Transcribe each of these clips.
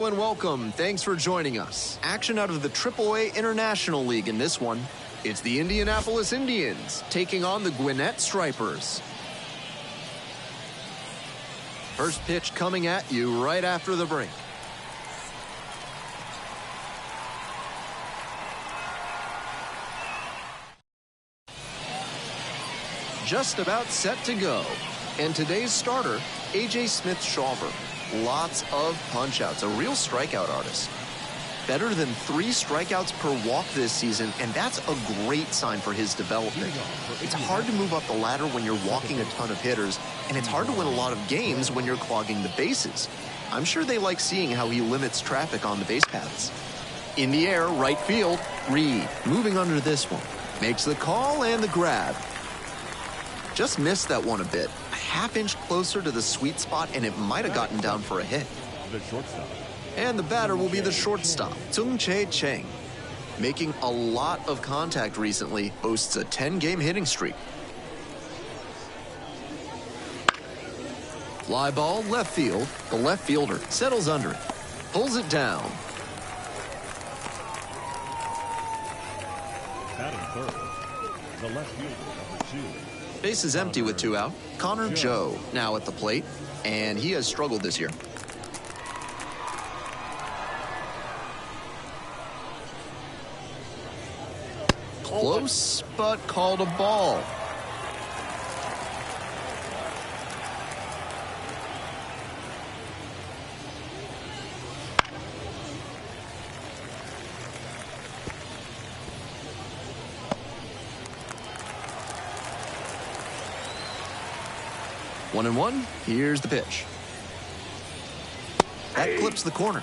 And welcome. Thanks for joining us. Action out of the AAA International League in this one. It's the Indianapolis Indians taking on the Gwinnett Stripers. First pitch coming at you right after the break. Just about set to go. And today's starter, A.J. Smith-Shawver. Lots of punch-outs, a real strikeout artist. Better than 3 strikeouts per walk this season, and that's a great sign for his development. It's hard to move up the ladder when you're walking a ton of hitters, and it's hard to win a lot of games when you're clogging the bases. I'm sure they like seeing how he limits traffic on the base paths. In the air, right field, Reed, moving under this one. Makes the call and the grab. Just missed that one a bit. A half-inch closer to the sweet spot, and it might have gotten down for a hit. The shortstop. And the batter will be the shortstop, Tung-Chae Cheng. Making a lot of contact recently, boasts a 10-game hitting streak. Fly ball left field. The left fielder settles under it. Pulls it down. Batting third, the left fielder, number 2. Base is empty with 2 out. Connor Joe now at the plate, and he has struggled this year. Close, but called a ball. One and one. Here's the pitch. That clips the corner.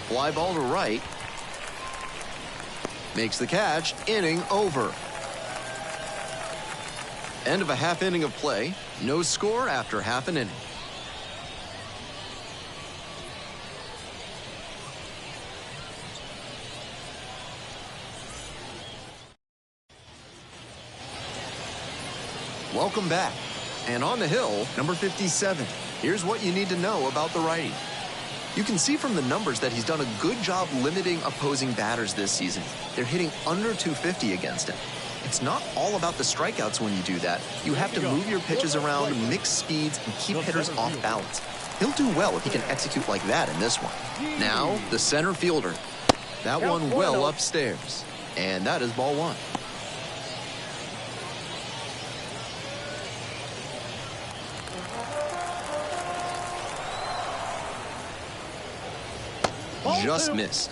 Fly ball to right. Makes the catch. Inning over. End of a half inning of play. No score after half an inning. Welcome back. And on the hill, number 57. Here's what you need to know about the righty. You can see from the numbers that he's done a good job limiting opposing batters this season. They're hitting under 250 against him. It's not all about the strikeouts when you do that. You have to move your pitches around, mix speeds, and keep hitters off balance. He'll do well if he can execute like that in this one. Now, the center fielder. That one well upstairs. And that is ball 1. Just missed.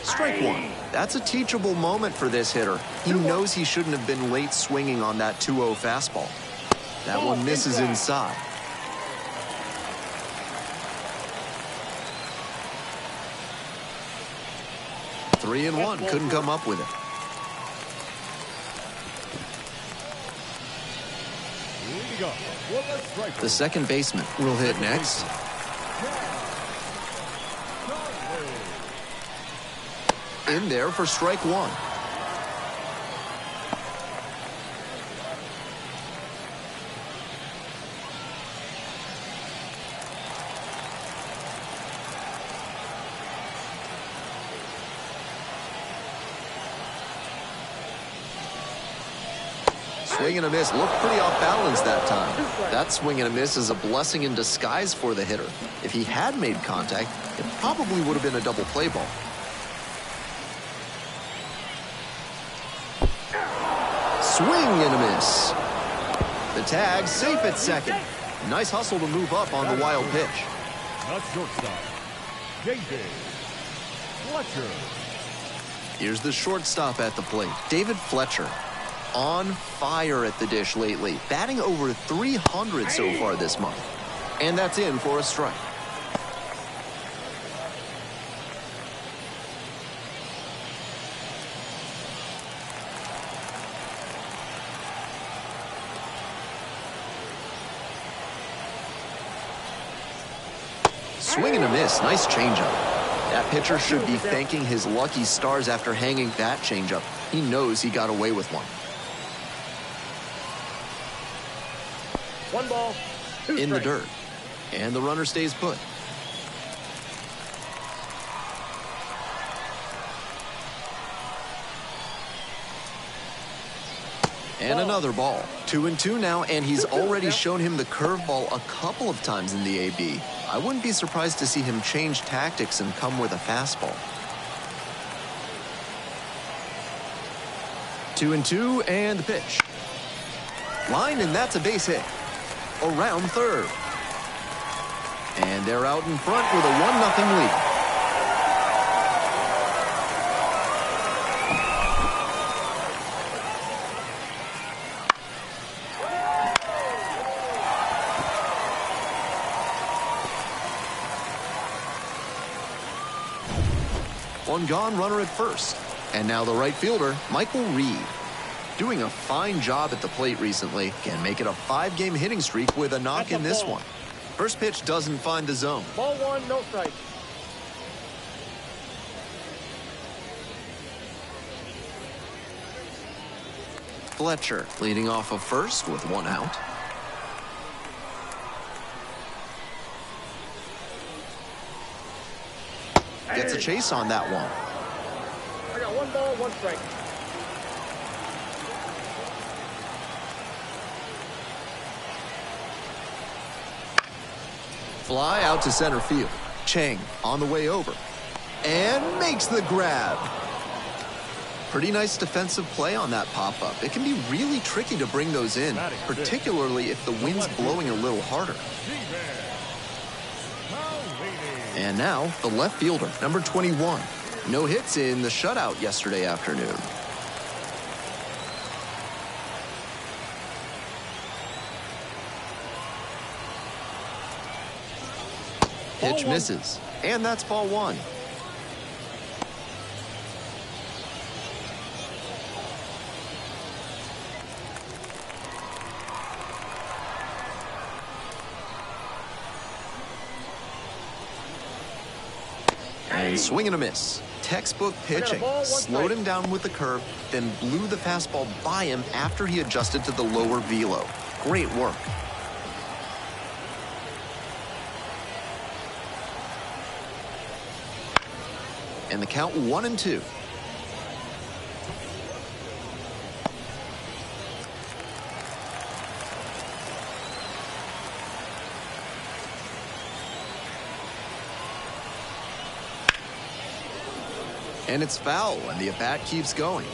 Strike 1. That's a teachable moment for this hitter. He knows he shouldn't have been late swinging on that 2-0 fastball. That one misses inside. Three and one. Couldn't come up with it. The second baseman will hit next. In there for strike 1. Swing and a miss. Looked pretty off balance that time. That swing and a miss is a blessing in disguise for the hitter. If he had made contact, it probably would have been a double play ball. Swing and a miss. The tag safe at second. Nice hustle to move up on the wild pitch. Not shortstop, David Fletcher. Here's the shortstop at the plate, David Fletcher. On fire at the dish lately, batting over 300 so far this month. And that's in for a strike. swing and a miss. Nice changeup. That pitcher should be thanking his lucky stars after hanging that changeup. He knows he got away with one. 1 ball, 2 In the strikes. dirt. And the runner stays put. And another ball. 2-2 now, and he's already shown him the curveball a couple of times in the AB. I wouldn't be surprised to see him change tactics and come with a fastball. 2-2, and the pitch. Line, and that's a base hit. Around third. And they're out in front with a 1-0 lead. One gone, runner at first. And now the right fielder, Michael Reed. Doing a fine job at the plate recently. Can make it a 5-game hitting streak with a knock in this one. First pitch doesn't find the zone. Ball 1, no strike. Fletcher leading off of first with 1 out. Gets a chase on that one. I got 1 ball, 1 strike. Fly out to center field. Chang on the way over. And makes the grab. Pretty nice defensive play on that pop-up. It can be really tricky to bring those in, particularly if the wind's blowing a little harder. And now, the left fielder, number 21. No hits in the shutout yesterday afternoon. Pitch misses, and that's ball 1. And swing and a miss. Textbook pitching. Slowed him down with the curve, then blew the fastball by him after he adjusted to the lower velo. Great work. And the count 1-2. And it's foul, and the at-bat keeps going.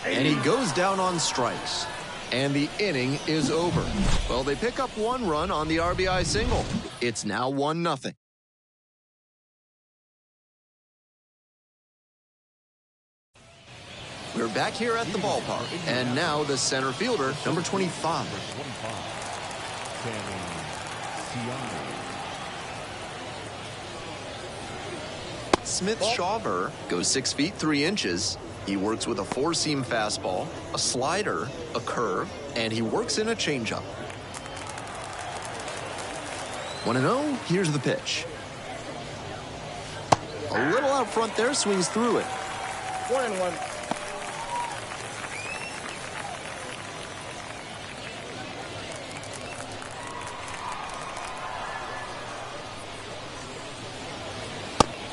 And he goes down on strikes. And the inning is over. Well, they pick up 1 run on the RBI single. It's now 1-0. We're back here at the ballpark. And now the center fielder, number 25. Smith-Shawver goes 6 feet 3 inches. He works with a 4-seam fastball, a slider, a curve, and he works in a changeup. 1-0, here's the pitch. A little out front there, swings through it. 1-1.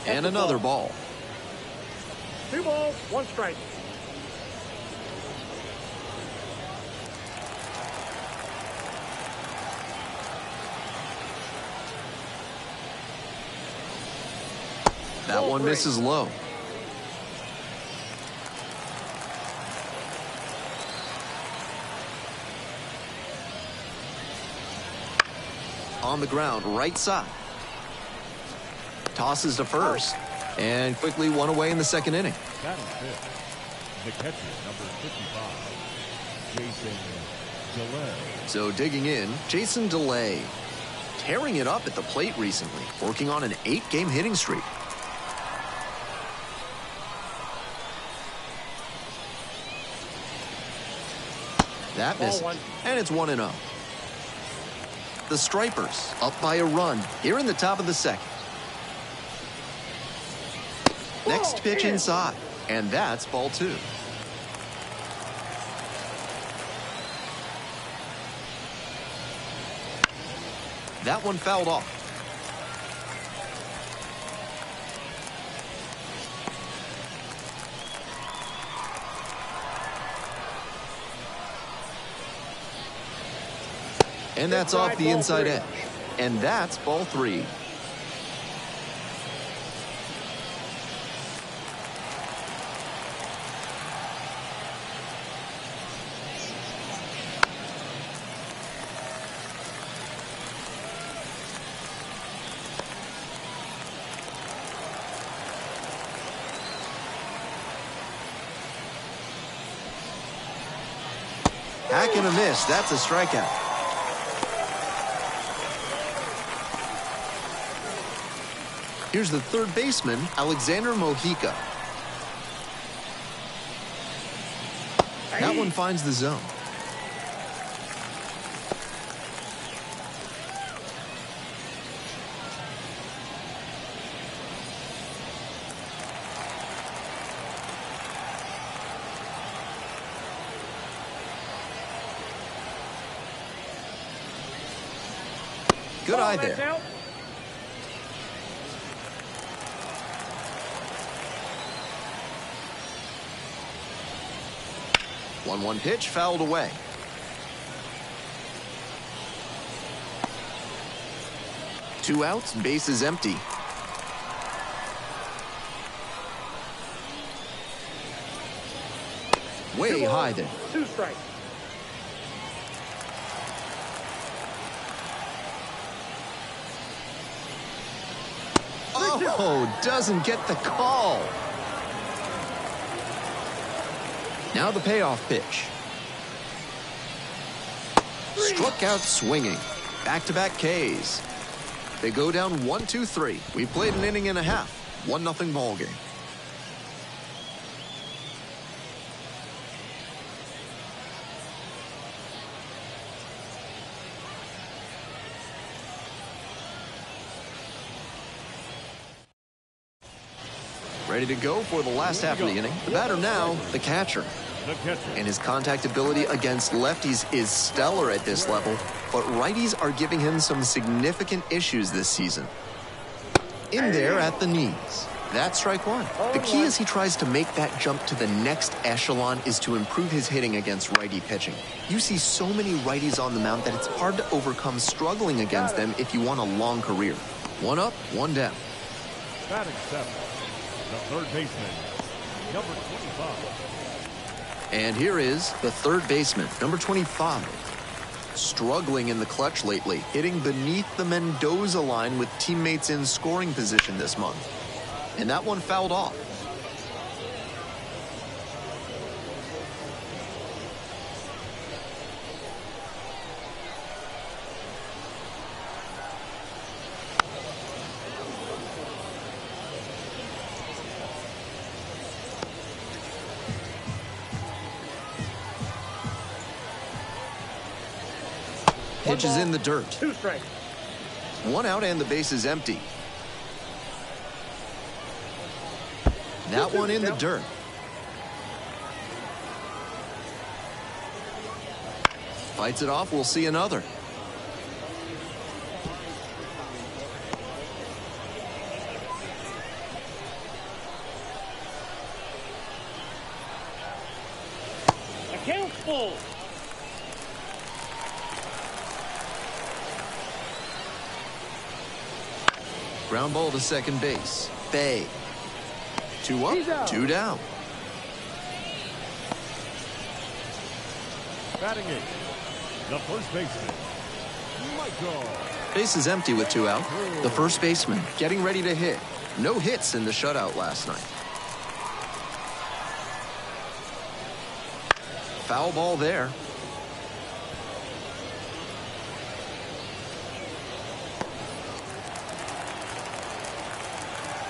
And another ball. 2 balls, 1 strike. That one misses low. On the ground, right side. Tosses to first. And quickly 1 away in the 2nd inning. Batting fifth, the catcher, number 55, Jason DeLay. So digging in, Jason DeLay. Tearing it up at the plate recently, working on an 8-game hitting streak. That Ball misses. one. And it's 1-0. The Stripers up by a run here in the top of the second. Next pitch inside. And that's ball 2. That one fouled off. And that's off the inside edge. And that's ball 3. Hack and a miss. That's a strikeout. Here's the third baseman, Alexander Mojica. That one finds the zone. Good eye there. 1-1 pitch fouled away. Two outs, bases empty. Way high there. 2 strikes. Oh, doesn't get the call. Now the payoff pitch. Struck out swinging. Back-to-back Ks. They go down 1-2-3. We've played an inning and a half. 1-0 ball game. Ready to go for the last half of the inning. The batter now, the catcher. And his contact ability against lefties is stellar at this level, but righties are giving him some significant issues this season. In there at the knees. That's strike one. The key as he tries to make that jump to the next echelon is to improve his hitting against righty pitching. You see so many righties on the mound that it's hard to overcome struggling against them if you want a long career. One up, one down. Batting seventh, the third baseman, number 25. And here is the third baseman, number 25. Struggling in the clutch lately, hitting beneath the Mendoza line with teammates in scoring position this month. And that one fouled off. Pitch is in the dirt. 2 strikes. One out and the base is empty. That one in the dirt. Fights it off. We'll see another. Account full. Ground ball to second base. Bay. 2 up, 2 down. Batting eighth, the first baseman, Michael. Base is empty with 2 out. The first baseman getting ready to hit. No hits in the shutout last night. Foul ball there.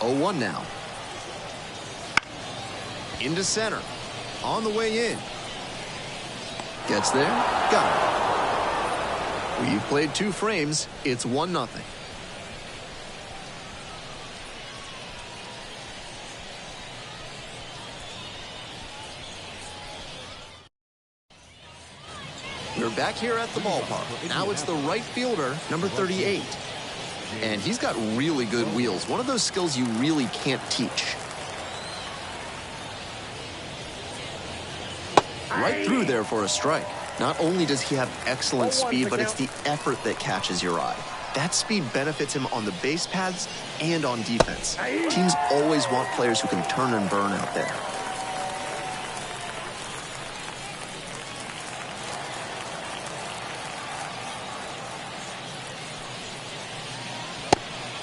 Oh, 1 now. Into center. On the way in. Gets there. Got it. We've played 2 frames. It's 1-0. We're back here at the ballpark. Now it's the right fielder, number 38. And he's got really good wheels. One of those skills you really can't teach. Right through there for a strike. Not only does he have excellent speed, but it's the effort that catches your eye. That speed benefits him on the base paths and on defense. Teams always want players who can turn and burn out there.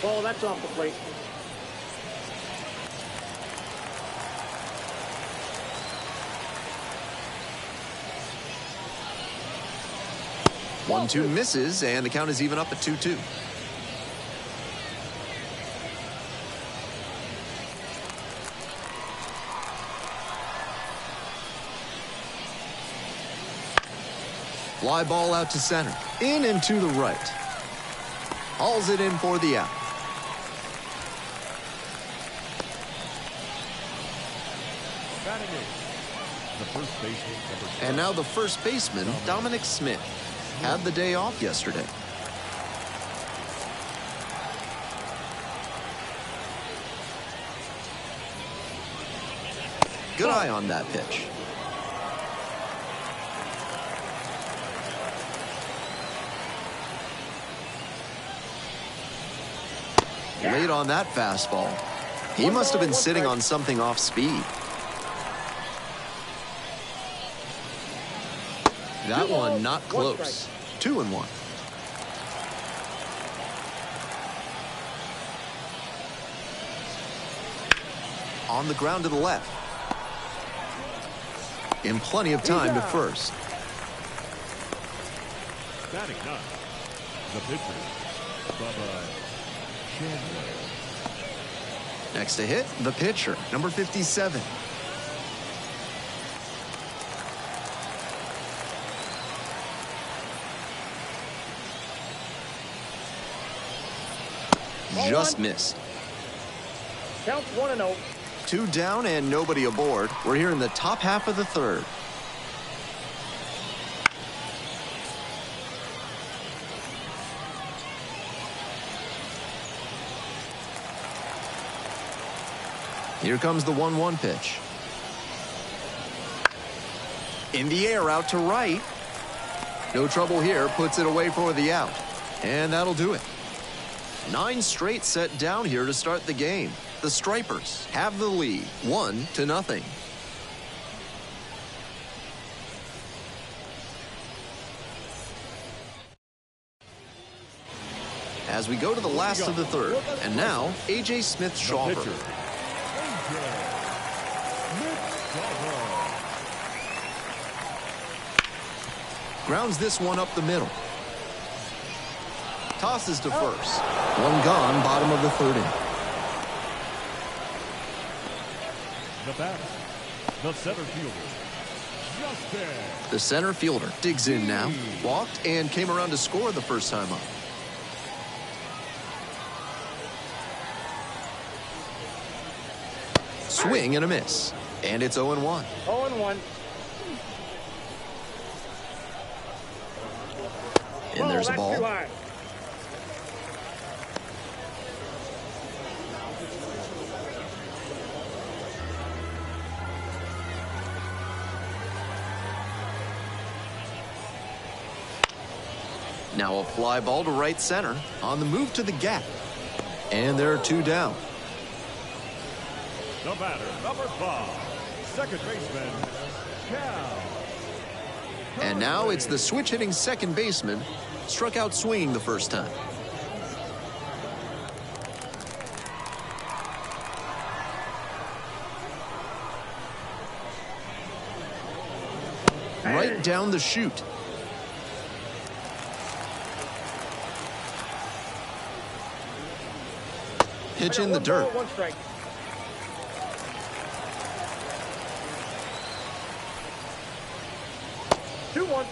Ball, that's off the plate. 1-2 misses, and the count is even up at 2-2. Fly ball out to center. In and to the right. Hauls it in for the out. And now the first baseman, Dominic Smith, had the day off yesterday. Good eye on that pitch. Late on that fastball. He must have been sitting on something off speed. That one not close. 2-1. On the ground to the left. In plenty of time to first. Batting ninth, the pitcher, Next to hit, the pitcher, number 57. Just missed. Counts 1-0. 2 down and nobody aboard. We're here in the top half of the third. Here comes the 1-1 pitch. In the air out to right. No trouble here. Puts it away for the out. And that'll do it. 9 straight set down here to start the game. The Stripers have the lead, 1-0. As we go to the last of the third, and now A.J. Smith-Shawver. Grounds this one up the middle. Tosses to first. 1 gone, bottom of the third inning. The batter, the center fielder, Justin. The center fielder digs in now. Walked and came around to score the first time up. Swing and a miss. And it's 0-1. 0-1. And there's a ball. Now a fly ball to right center on the move to the gap. And there are 2 down. The batter, number 5, second baseman, Cal. And now it's the switch hitting second baseman. Struck out swinging the first time. Right down the chute. Pitch in the dirt. 1 strike. 2-1.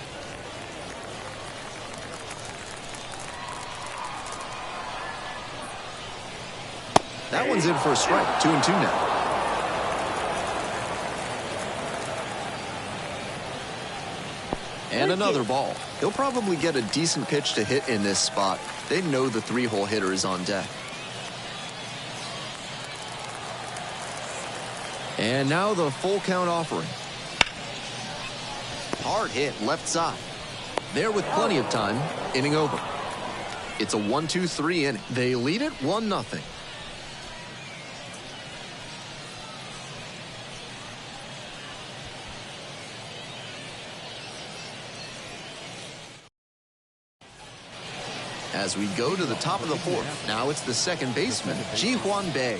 That one's in for a strike. 2-2 now. And another ball. He'll probably get a decent pitch to hit in this spot. They know the 3-hole hitter is on deck. And now the full count offering. Hard hit left side. There with plenty of time. Inning over. It's a 1-2-3 inning. They lead it 1-0. As we go to the top of the fourth, now it's the second baseman, Ji-hwan Bae.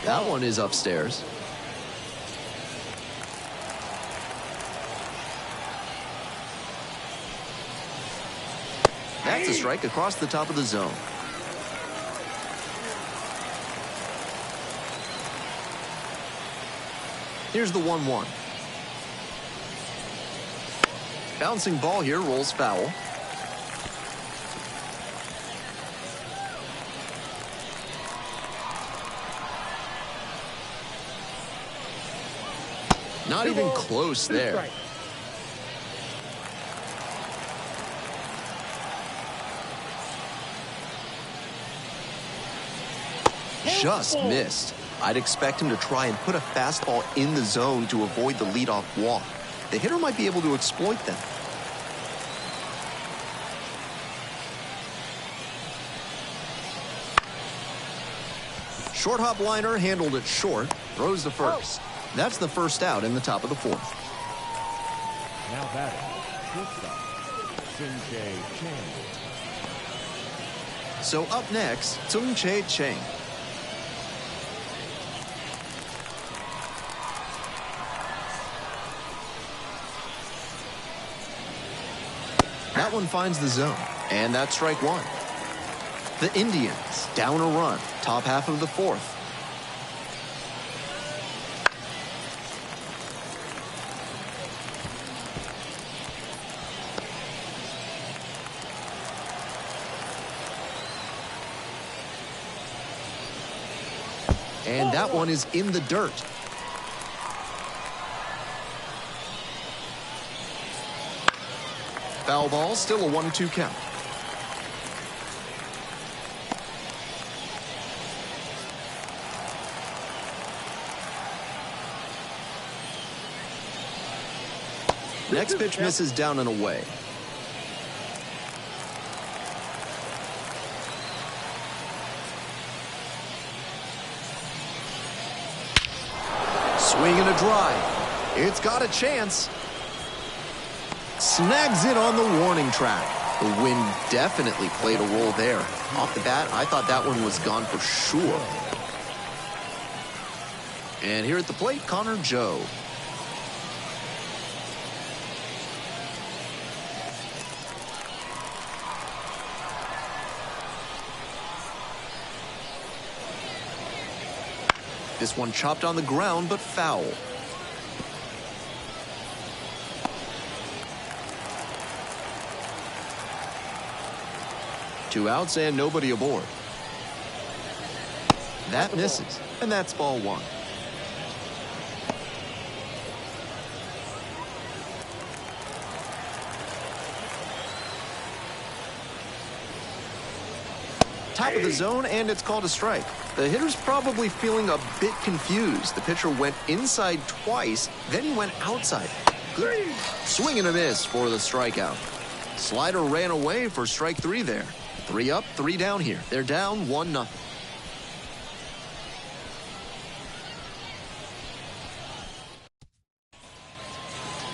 That one is upstairs. That's a strike across the top of the zone. Here's the 1-1. Bouncing ball here, rolls foul. Not even close there. Just missed. I'd expect him to try and put a fastball in the zone to avoid the leadoff walk. The hitter might be able to exploit that. Short hop liner handled it short. Throws the first. That's the first out in the top of the fourth. Now batting, shortstop, Sung-Chae Chang. So up next, Sung-Chae Chang. That one finds the zone, and that's strike one. The Indians down a run, top half of the fourth. And that one is in the dirt. Foul ball, still a 1-2 count. Next pitch misses down and away. Swing and a drive. It's got a chance. Snags it on the warning track. The wind definitely played a role there. Off the bat, I thought that one was gone for sure. And here at the plate, Connor Joe. This one chopped on the ground, but foul. Two outs and nobody aboard. That misses, and that's ball one. Top of the zone, and it's called a strike. The hitter's probably feeling a bit confused. The pitcher went inside twice, then he went outside. Good swing and a miss for the strikeout. Slider ran away for strike three there. 3 up, 3 down here. They're down 1-0.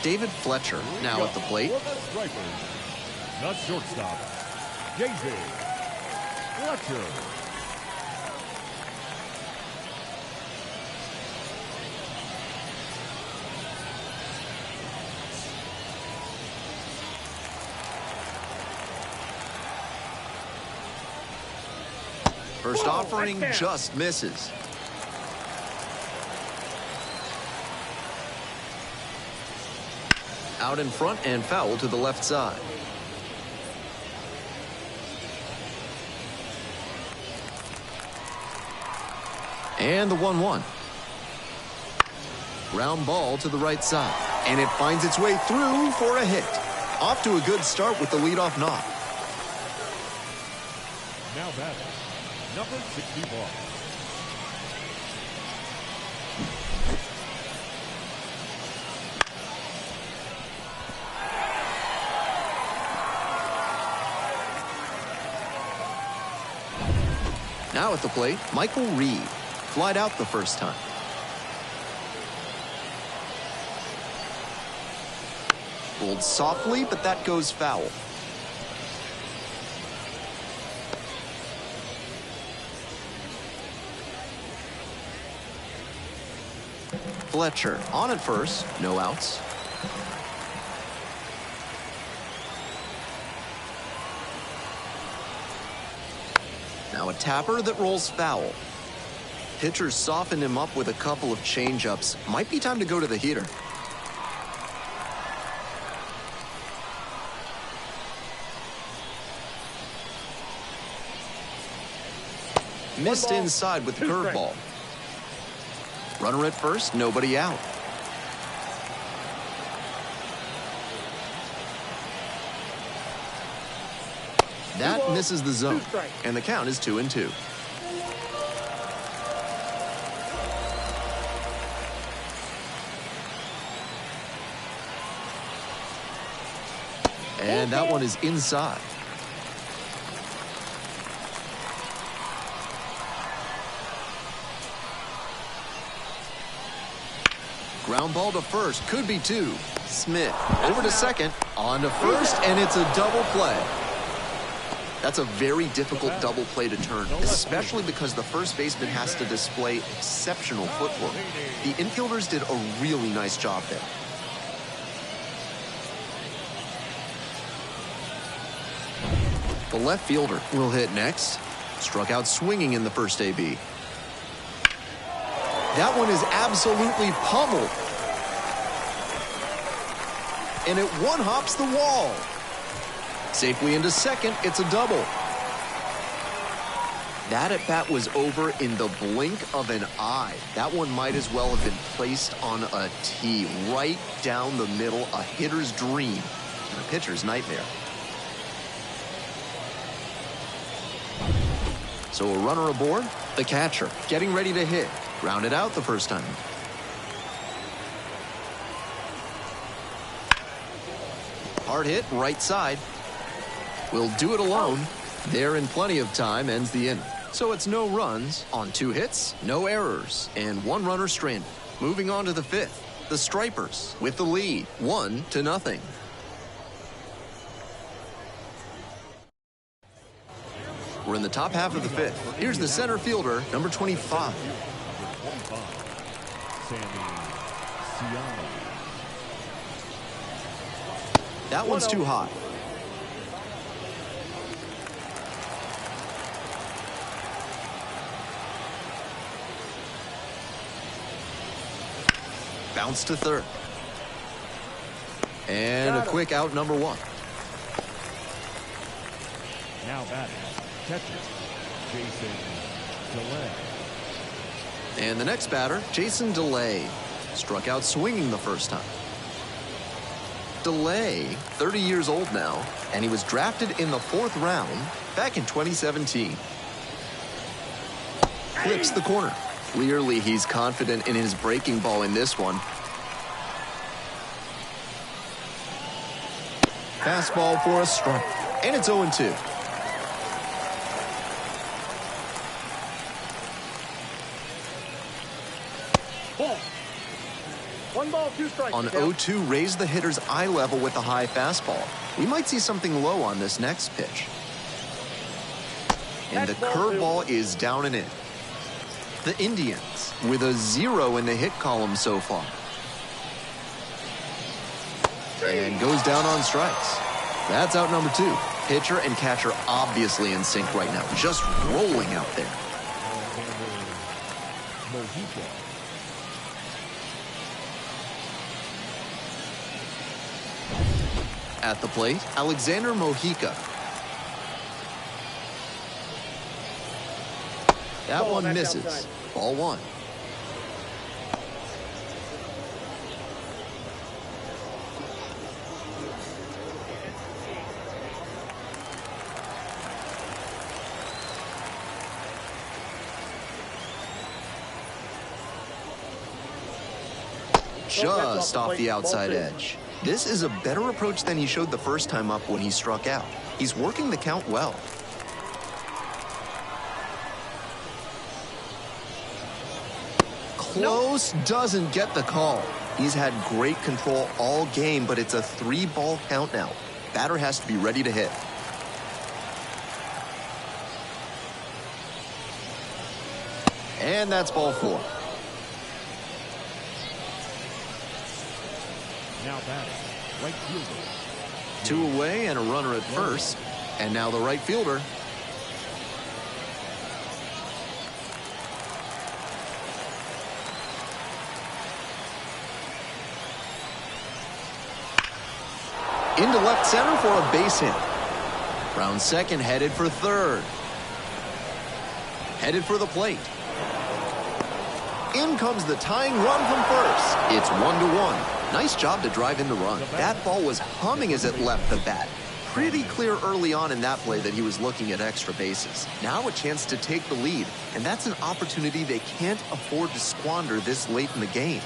David Fletcher now at the plate. The shortstop, David Fletcher. First Whoa, offering that's down. just misses. Out in front and foul to the left side. And the 1-1. Ground ball to the right side. And it finds its way through for a hit. Off to a good start with the leadoff knock. Now batting, number 61. Now at the plate, Michael Reed. Flied out the first time. Rolled softly, but that goes foul. Fletcher on at first, no outs. Now a tapper that rolls foul. Pitchers softened him up with a couple of changeups. Might be time to go to the heater. Missed inside with the curveball. Runner at first, nobody out. That misses the zone, and the count is 2-2. And that one is inside. Ground ball to first, could be two. Smith over to second, on to first, and it's a double play. That's a very difficult double play to turn, especially because the first baseman has to display exceptional footwork. The infielders did a really nice job there. The left fielder will hit next. Struck out swinging in the first AB. That one is absolutely pummeled. And it one-hops the wall. Safely into second, it's a double. That at-bat was over in the blink of an eye. That one might as well have been placed on a tee right down the middle, a hitter's dream and a pitcher's nightmare. So a runner aboard, the catcher, getting ready to hit. Grounded out the first time. Hard hit, right side. Will do it alone. There in plenty of time, ends the inning. So it's no runs on 2 hits, no errors, and 1 runner stranded. Moving on to the 5th. The Stripers with the lead, 1-0. We're in the top half of the 5th. Here's the center fielder, number 25. That one's too high. Bounce to third. And a quick out, number 1. Now batting, catcher, Jason DeLay. And the next batter, Jason DeLay. Struck out swinging the first time. DeLay, 30 years old now, and he was drafted in the 4th round back in 2017. Clips the corner. Clearly, he's confident in his breaking ball in this one. Fastball for a strike, and it's 0-2. Ball. 1 ball, 2 strikes. On 0-2, raise the hitter's eye level with a high fastball. We might see something low on this next pitch. And the curveball is down and in. The Indians with a 0 in the hit column so far. And goes down on strikes. That's out number 2. Pitcher and catcher obviously in sync right now, just rolling out there. At the plate, Alexander Mojica. That one misses. Outside. Ball one. Just off the outside edge. This is a better approach than he showed the first time up when he struck out. He's working the count well. Close, doesn't get the call. He's had great control all game, but it's a 3-ball count now. Batter has to be ready to hit. And that's ball 4. Now batting, right fielder. 2 away and a runner at first. And now the right fielder. Into left center for a base hit. Round second, headed for third. Headed for the plate. In comes the tying run from first. It's 1-1. Nice job to drive in the run. That ball was humming as it left the bat. Pretty clear early on in that play that he was looking at extra bases. Now a chance to take the lead, and that's an opportunity they can't afford to squander this late in the game.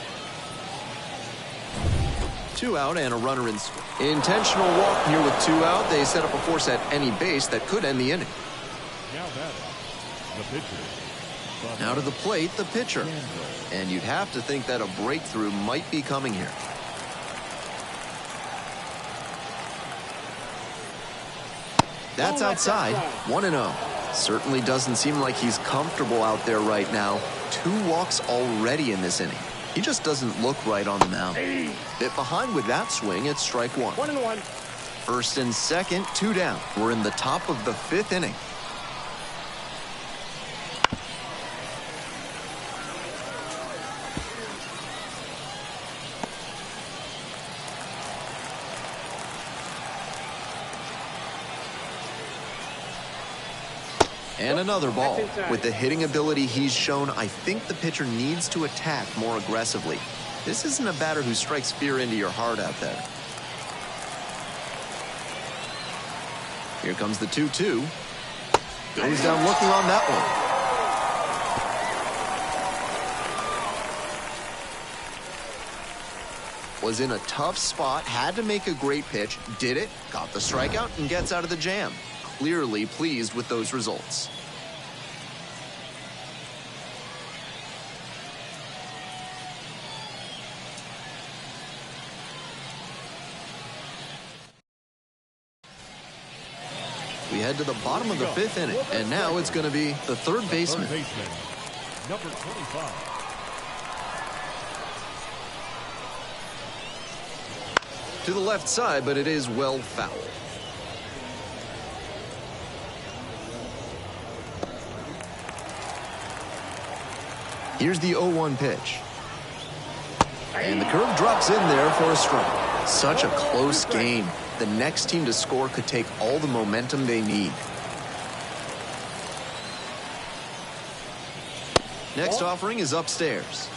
2 out and a runner in. Intentional walk here with 2 out. They set up a force at any base that could end the inning. Now batting, the pitcher. Now to the plate, the pitcher. And you'd have to think that a breakthrough might be coming here. That's outside. 1-0. Certainly doesn't seem like he's comfortable out there right now. 2 walks already in this inning. He just doesn't look right on the mound. Bit behind with that swing. It's strike 1. 1-1. First and second, 2 down. We're in the top of the 5th inning. And another ball. With the hitting ability he's shown, I think the pitcher needs to attack more aggressively. This isn't a batter who strikes fear into your heart out there. Here comes the 2-2. Goes down looking on that one. Was in a tough spot, had to make a great pitch, did it, got the strikeout, and gets out of the jam. Clearly pleased with those results. We head to the bottom of the 5th inning, and now it's going to be the third baseman. Number 25. To the left side, but it is well foul. Here's the 0-1 pitch. And the curve drops in there for a strike. Such a close game. The next team to score could take all the momentum they need. Next offering is upstairs.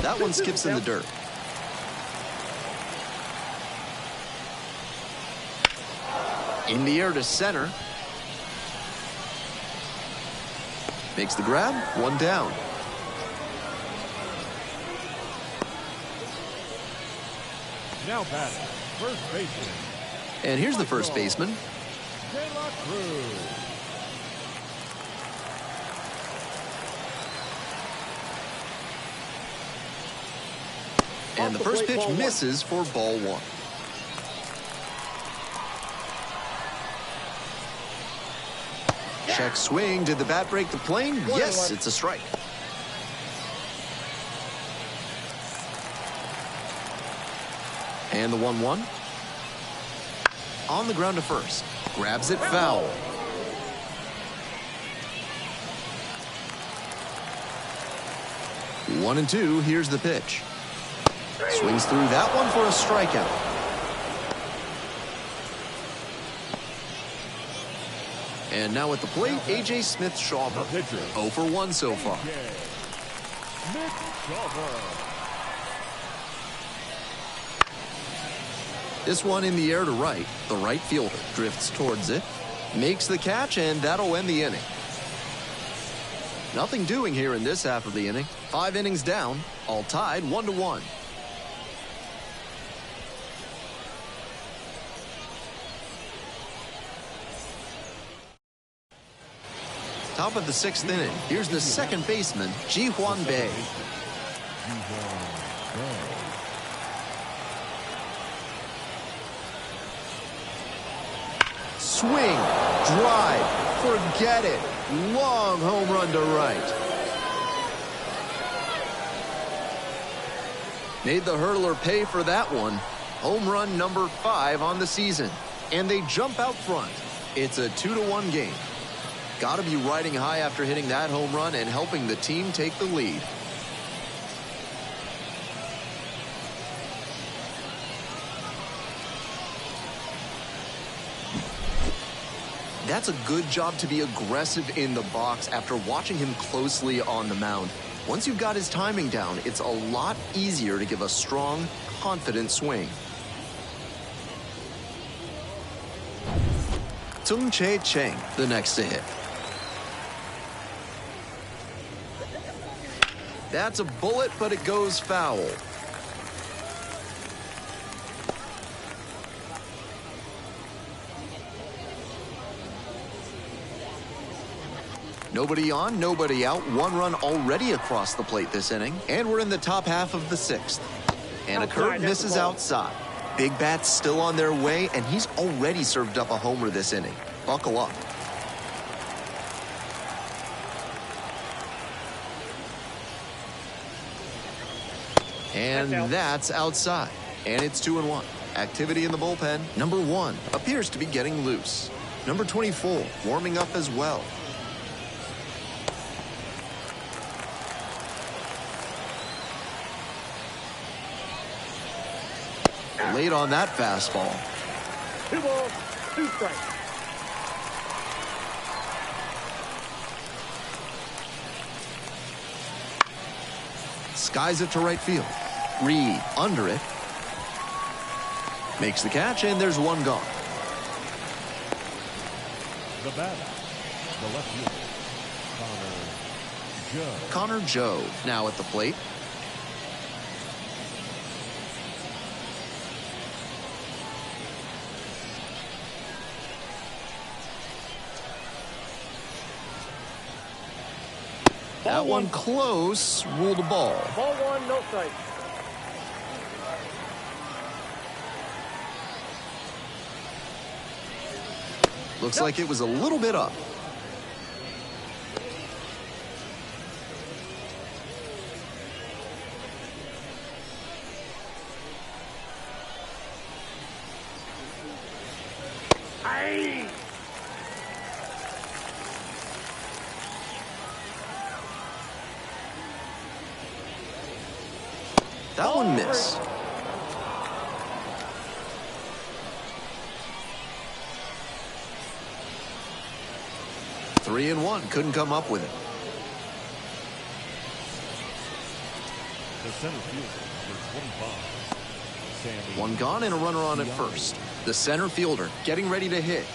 That one skips in the dirt. In the air to center. Makes the grab, 1 down. Now batting, first baseman. And here's the first baseman. De La Cruz. And the first pitch misses for ball 1. Check swing. Did the bat break the plane? Yes, it's a strike. And the 1-1. On the ground to first. Grabs it foul. 1-2. Here's the pitch. Swings through that one for a strikeout. And now at the plate, A.J. Smith-Shawver. 0 for 1 so far. This one in the air to right. The right fielder drifts towards it, makes the catch, and that'll end the inning. Nothing doing here in this half of the inning. 5 innings down, all tied 1-1. Top of the 6th inning. Here's the second baseman, Ji-hwan Bae. Swing, drive, forget it. Long home run to right. Made the hurdler pay for that one. Home run number 5 on the season. And they jump out front. It's a 2-1 game. Got to be riding high after hitting that home run and helping the team take the lead. That's a good job to be aggressive in the box after watching him closely on the mound. Once you've got his timing down, it's a lot easier to give a strong, confident swing. Tung-Chae Chang, the next to hit. That's a bullet, but it goes foul. Nobody on, nobody out. 1 run already across the plate this inning. And we're in the top half of the 6th. And a curve misses outside. Big bats still on their way, and he's already served up a homer this inning. Buckle up. And that's outside. And it's 2-1. Activity in the bullpen. Number 1 appears to be getting loose. Number 24 warming up as well. Late on that fastball. 2 balls, 2 strikes. Skies it to right field. Reed under it. Makes the catch, and there's 1 gone. The batter, the left fielder, Connor Joe now at the plate. That one close, ruled a ball. Ball 1, no strike. Looks like it was a little bit up. Aye. 1 missed. Three and 1, couldn't come up with it. The center fielder, number 25. 1 gone and a runner on at first. The center fielder getting ready to hit.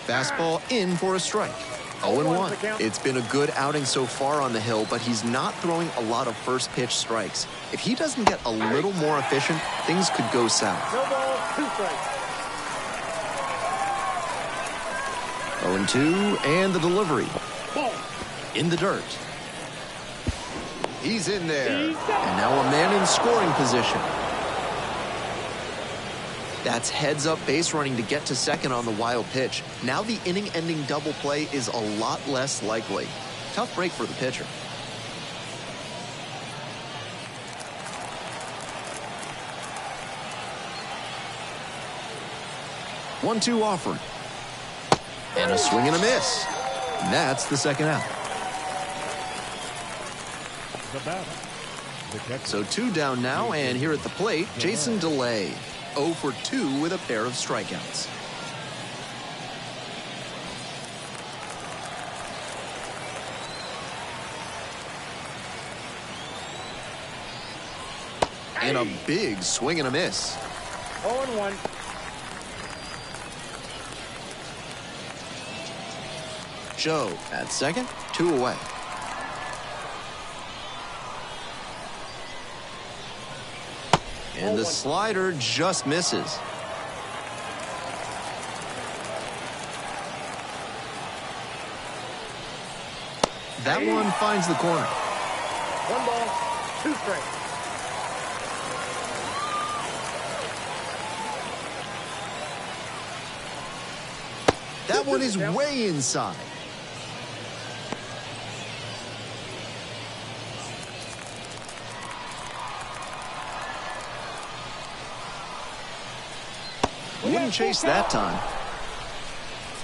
Fastball in for a strike. 0-1. It's been a good outing so far on the hill, but he's not throwing a lot of first pitch strikes. If he doesn't get a little more efficient, things could go south. No balls, 2 strikes. 0-2, and the delivery. Ball. In the dirt. He's in there. And now a man in scoring position. That's heads-up base running to get to second on the wild pitch. Now the inning-ending double play is a lot less likely. Tough break for the pitcher. 1-2 offering. And a swing and a miss. That's the second out. The batter, the catcher. So 2 down now, and here at the plate, Jason DeLay. 0 for 2 with a pair of strikeouts. And a big swing and a miss. 0-1. Joe at second, 2 away. And the slider just misses. That one finds the corner. 1 ball, 2 strikes. That one is way inside. Wouldn't chase that time.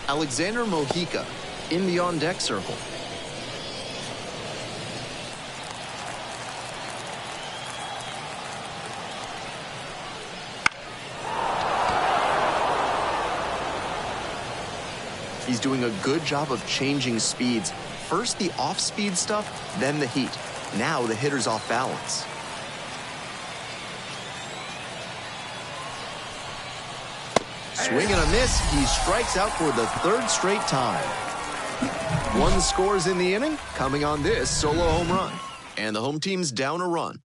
Alexander Mojica in the on-deck circle. He's doing a good job of changing speeds. First the off-speed stuff, then the heat. Now the hitter's off balance. Swing and a miss. He strikes out for the 3rd straight time. 1 scores in the inning, coming on this solo home run. And the home team's down a run.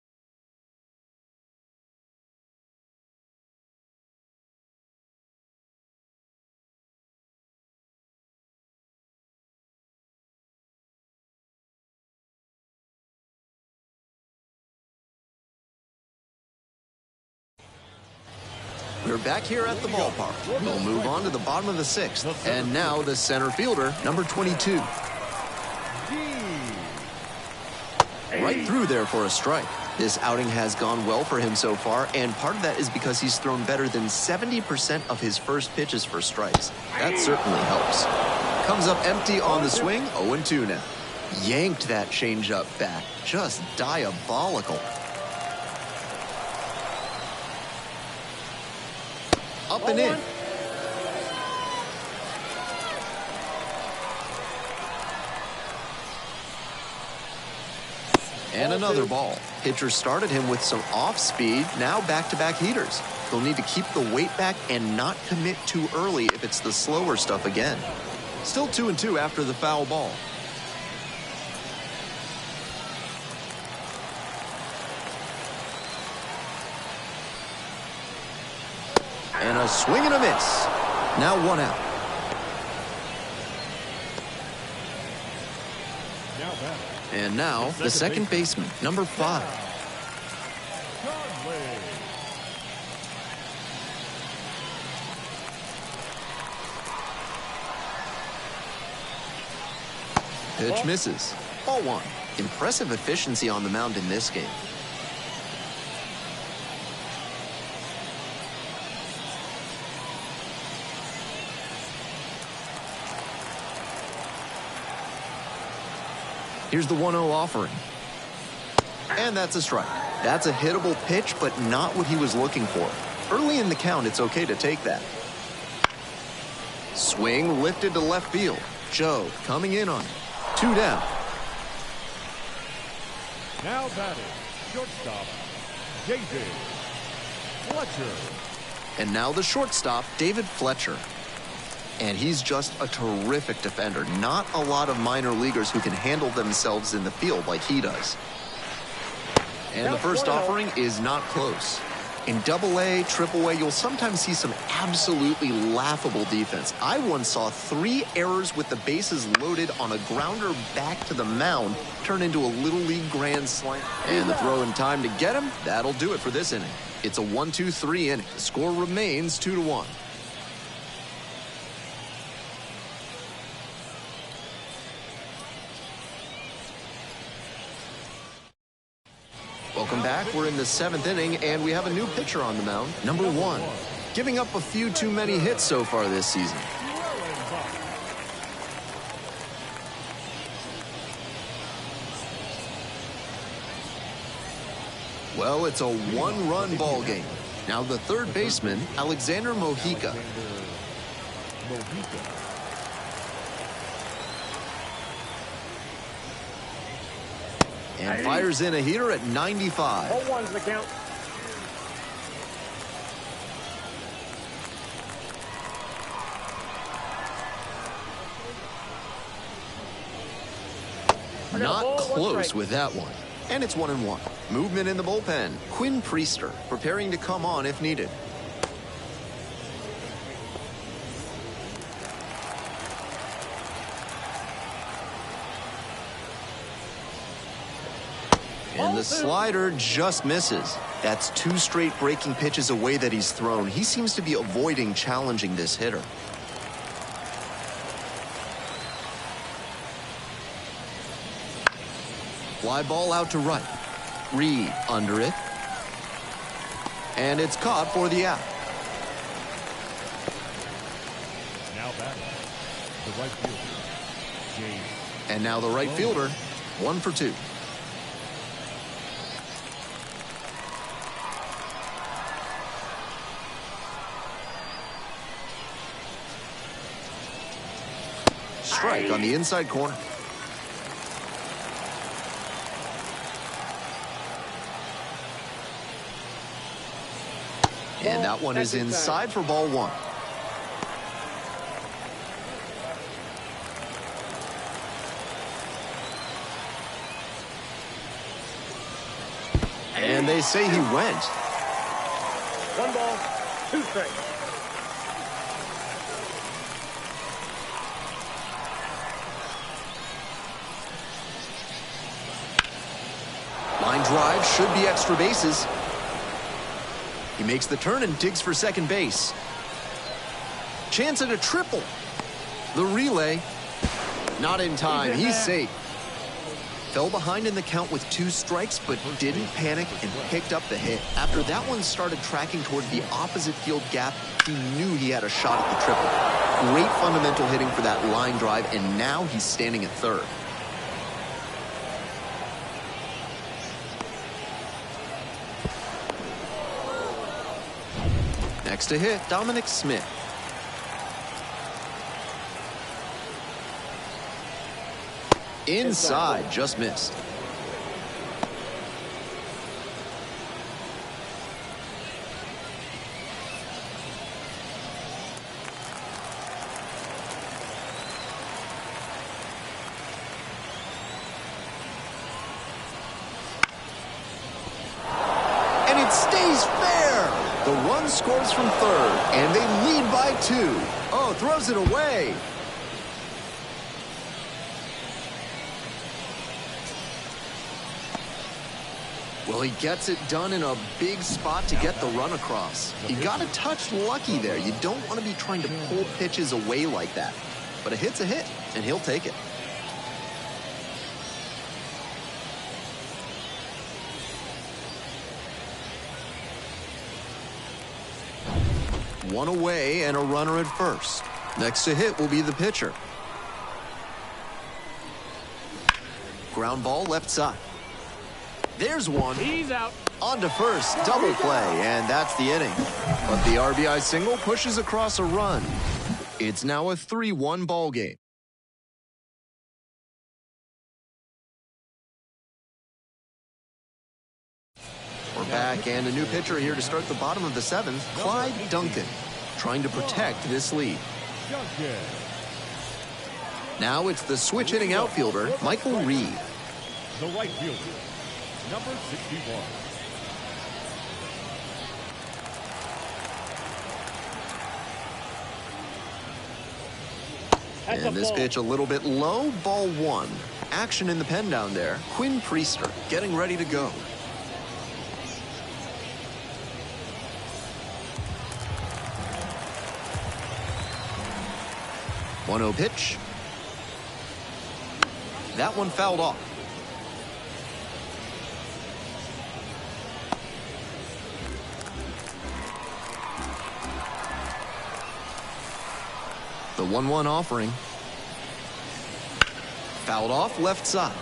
We're back here at the ballpark. We'll move on to the bottom of the 6th. And now the center fielder, number 22. Right through there for a strike. This outing has gone well for him so far, and part of that is because he's thrown better than 70% of his first pitches for strikes. That certainly helps. Comes up empty on the swing, 0-2 now. Yanked that changeup back. Just diabolical. Up and in. And another ball. Pitcher started him with some off speed, now back-to-back heaters. He'll need to keep the weight back and not commit too early if it's the slower stuff again. Still 2-2 after the foul ball. And a swing and a miss. Now 1 out. And now the second baseman, number 5. Pitch misses. Ball 1. Impressive efficiency on the mound in this game. Here's the 1-0 offering. And that's a strike. That's a hittable pitch, but not what he was looking for. Early in the count, it's okay to take that. Swing lifted to left field. Joe coming in on it. 2 down. Now batting, shortstop, David Fletcher. And now the shortstop, David Fletcher. And he's just a terrific defender. Not a lot of minor leaguers who can handle themselves in the field like he does. And the first offering is not close. In Double-A, Triple-A, you'll sometimes see some absolutely laughable defense. I once saw 3 errors with the bases loaded on a grounder back to the mound turn into a Little League grand slam. And the throw in time to get him, that'll do it for this inning. It's a 1-2-3 inning. The score remains 2-1. Welcome back. We're in the 7th inning, and we have a new pitcher on the mound, number 1. giving up a few too many hits so far this season. Well, it's a one-run ball game. Now the third baseman, Alexander Mojica. And fires in a heater at 95. 0-1's the count. Not close with that one. And it's 1-1. Movement in the bullpen. Quinn Priester preparing to come on if needed. And the slider just misses. That's 2 straight breaking pitches away that he's thrown. He seems to be avoiding challenging this hitter. Fly ball out to right. Reed under it. And it's caught for the out. Now batting, the right fielder, James. And now the right fielder, 1 for 2. Strike on the inside corner. And that one is inside for ball 1. And they say he went. 1 ball, 2 strikes. Line drive should be extra bases. He makes the turn and digs for second base. Chance at a triple. The relay. Not in time. He's safe. Fell behind in the count with 2 strikes, but didn't panic and picked up the hit. After that one started tracking toward the opposite field gap, he knew he had a shot at the triple. Great fundamental hitting for that line drive, and now he's standing at third. Next to hit, Dominic Smith. Inside, just missed. And it stays fair. The run scores from third, and they lead by 2. Oh, throws it away. Well, he gets it done in a big spot to get the run across. He got a touch lucky there. You don't want to be trying to pull pitches away like that. But a hit's a hit, and he'll take it. One away and a runner at first. Next to hit will be the pitcher. Ground ball left side. There's one. He's out. On to first, double play, and that's the inning. But the RBI single pushes across a run. It's now a 3-1 ball game. We're back, and a new pitcher here to start the bottom of the 7th, Clyde Duncan, trying to protect this lead. Now it's the switch-hitting outfielder, Michael Reed. The right fielder, number 61. And this pitch a little bit low, ball 1. Action in the pen down there. Quinn Priester getting ready to go. One-0 pitch. That one fouled off. 1-1 offering. Fouled off left side.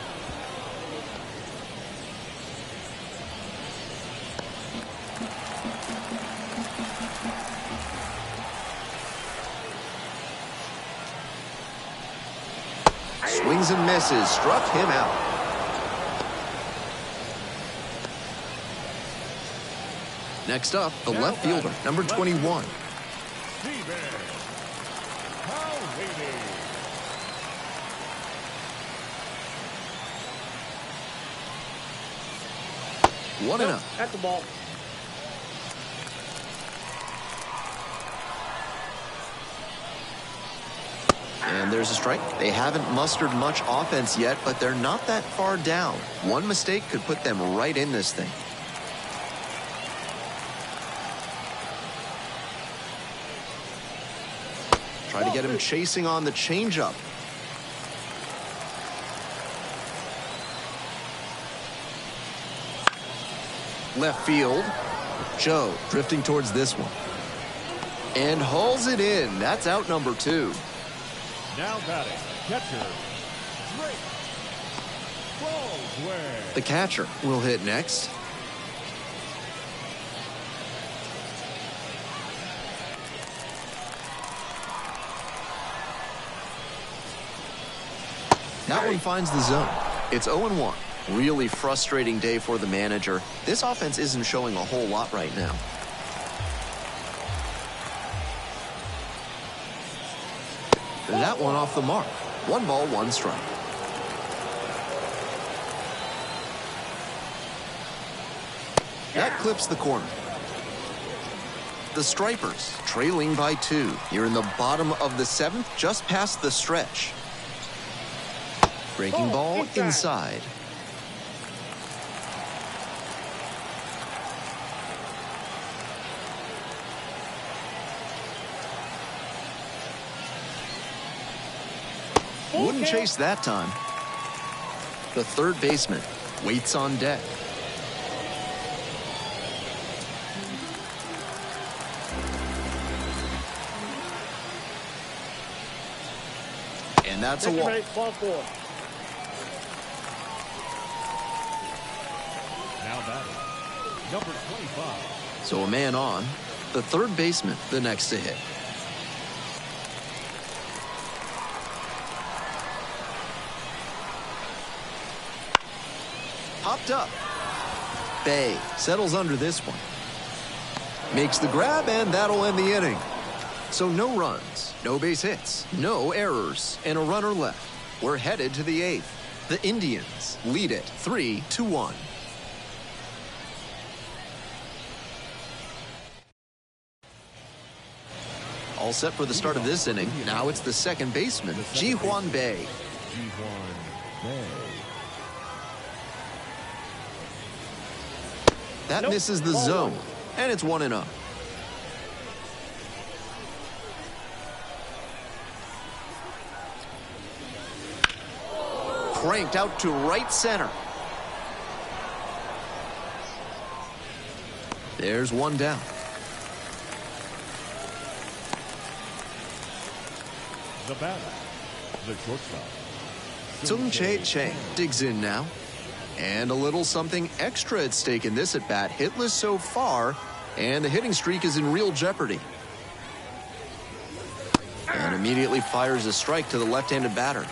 Swings and misses. Struck him out. Next up, the left fielder, number 21. One and up. At the ball. And there's a strike. They haven't mustered much offense yet, but they're not that far down. One mistake could put them right in this thing. Try to get him chasing on the changeup. Left field. Joe drifting towards this one. And hauls it in. That's out number 2. Now batting, catcher, Drake. Ball's way. The catcher will hit next. That one finds the zone. It's 0-1. Really frustrating day for the manager. This offense isn't showing a whole lot right now. That one off the mark. 1 ball, 1 strike. That clips the corner. The Stripers trailing by 2. You're in the bottom of the 7th, just past the stretch. Breaking ball inside. Wouldn't chase that time. The third baseman waits on deck. And that's a walk. Ball 4. Now batting, number 25. So a man on. The third baseman, the next to hit. Popped up. Bay settles under this one. Makes the grab, and that'll end the inning. So no runs, no base hits, no errors, and a runner left. We're headed to the 8th. The Indians lead it 3-1. All set for the start of this inning. Now it's the second baseman, Ji-Hwan Bae. That misses the zone, and it's 1-0. Cranked out to right center. There's one down. The batter, the shortstop. Sung Chae Chang digs in now. And a little something extra at stake in this at-bat. Hitless so far, and the hitting streak is in real jeopardy. And immediately fires a strike to the left-handed batter.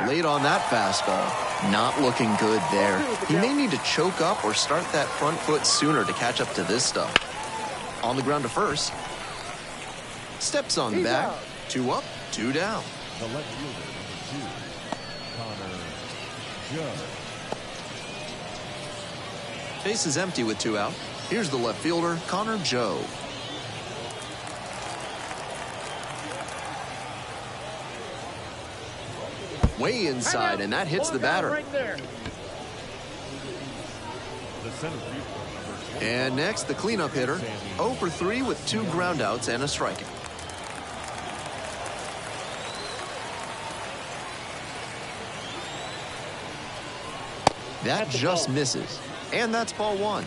Late on that fastball. Not looking good there. He may need to choke up or start that front foot sooner to catch up to this stuff. On the ground to first. Steps on back. 2 up, 2 down. The left fielder, number 2, Connor Joe. Base is empty with 2 out. Here's the left fielder, Connor Joe. Way inside, and that hits the batter. Right there. The center fielder, And next, the cleanup hitter, 0 for 3 with 2 groundouts and a strikeout. That just misses. And that's ball one.